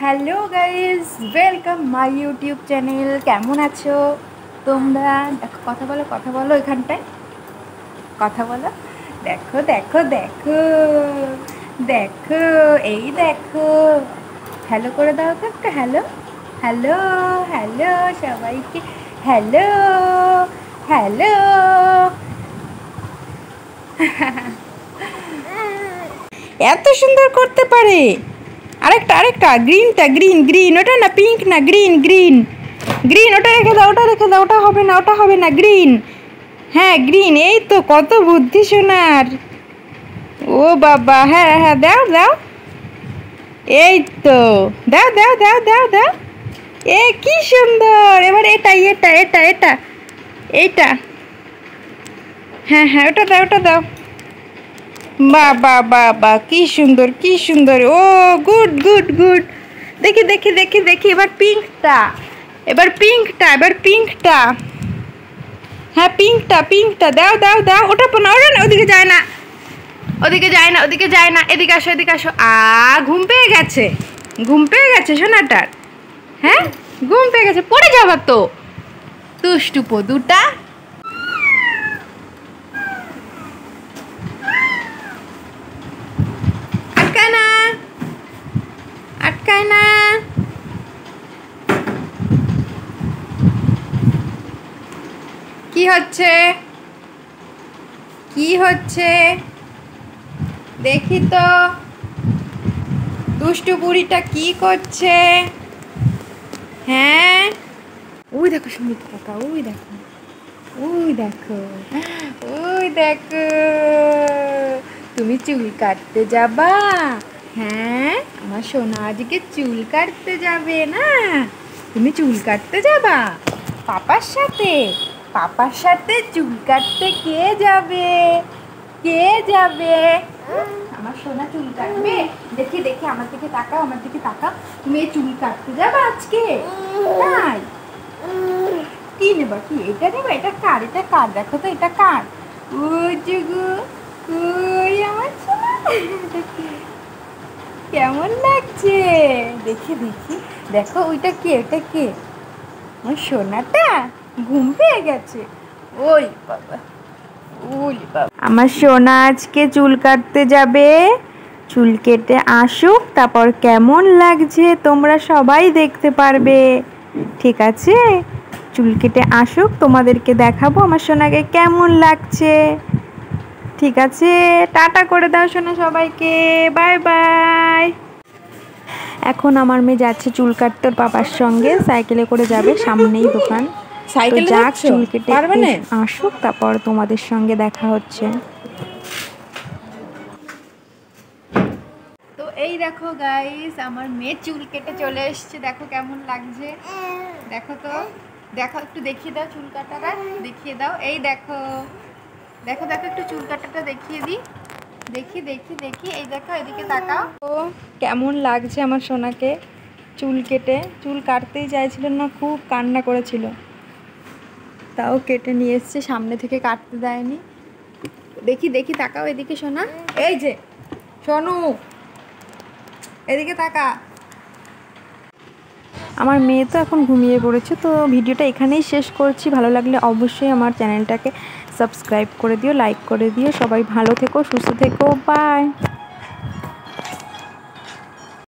Hello guys, welcome my YouTube channel. কেমন আছো তোমরা? দেখো, কথা বলো এখানটায়, কথা বলো। দেখো দেখো দেখো দেখো, এই দেখো। হ্যালো করে দাও তো একটা, হ্যালো হ্যালো হ্যালো সবাইকে, হ্যালো হ্যালো। এত সুন্দর করতে পারে। আরেকটা গ্রিনটা, গ্রিন ওটা না, পিঙ্ক না, গ্রিন ওটা রেখে দাও, ওটা হবে না গ্রিন। হ্যাঁ গ্রিন, এই তো, কত বুদ্ধি শোনার। ও বাবা, হ্যাঁ হ্যাঁ, দাও দাও, এই তো, দাও দাও দাও দাও দাও। এ কি সুন্দর। এবার এটা এটা এটা এটা এইটা, হ্যাঁ হ্যাঁ, ওটা দাও। বা কি সুন্দর। ও গুড গুড গুড। দেখি এবার পিঙ্কটা, এবার পিঙ্কটা। হ্যাঁ পিঙ্কটা দাও। ওটা না, ওদিকে যায় না, এদিকে আসো। ঘুম পেয়ে গেছে সোনাটার। হ্যাঁ, ঘুম পেয়ে গেছে, পড়ে যাবার তো। দুষ্টু পদুটা। আটকায় না। কি হচ্ছে দেখি তো, দুষ্টু বুড়িটা কি করছে? হ্যাঁ, ওই দেখো সুমিত কাকা, ওই দেখো, তুমি চুল কাটতে যাবা? হ্যাঁ, আমার সোনা আজকে চুল কাটতে যাবে না? তুমি চুল কাটতে যাবা পাপার সাথে চুল কাটতে? কে যাবে? আমার সোনা চুল কাটবে। দেখি আমার দিকে তাকাও। তুমি এই চুল কাটতে যাবে আজকে? তাই, কি নেবা? কি এটা নেবা? এটা কার দেখো তো, এটা কার? ওই জুগু, ওই আমার সোনা। কেমন লাগছে? দেখি দেখো, ওইটা কে? আমার সোনাটা ঘুম পেয়ে গেছে। ওই বাবা। আমার সোনা আজকে চুল কাটতে যাবে। চুল কেটে আসুক, তারপর কেমন লাগছে তোমরা সবাই দেখতে পারবে। ঠিক আছে, চুল কেটে আসুক, তোমাদেরকে দেখাবো আমার সোনাকে কেমন লাগছে। ঠিক আছে, টাটা করে দাও সোনা সবাইকে, বাই বাই। এখন আমার মেয়ে যাচ্ছে চুল কাটতে ওর পাপার সঙ্গে, সাইকেলে করে যাবে, সামনেই দোকান। সাইকেলে যাচ্ছ? চুল কেটে পারবে না? আসুক, তারপর তোমাদের সঙ্গে দেখা হচ্ছে। তো এই দেখো গাইস, আমার মেয়ে চুল কেটে চলে এসছে। দেখো কেমন লাগছে, দেখো তো, দেখো একটু দেখিয়ে দাও চুল কাটাটা, দেখিয়ে দাও। এই দেখো একটু চুল কাটাটা দেখিয়ে দিই। দেখি এই দেখো, এদিকে তাকাও। ও কেমন লাগছে আমার সোনাকে চুল কেটে। চুল কাটতেই চাইছিল না, খুব কান্না করেছিল, তাও কেটে নিয়ে এসছে, সামনে থেকে কাটতে দেয়নি। দেখি তাকাও এদিকে সোনা, এই যে সোনু, এদিকে তাকা। আমার মেয়ে তো এখন ঘুমিয়ে পড়েছে। তো ভিডিওটা এখানেই শেষ করছি। ভালো লাগলে অবশ্যই আমার চ্যানেলটাকে সাবস্ক্রাইব করে দিও, লাইক করে দিও। সবাই ভালো থেকো, সুস্থ থেকো, বাই।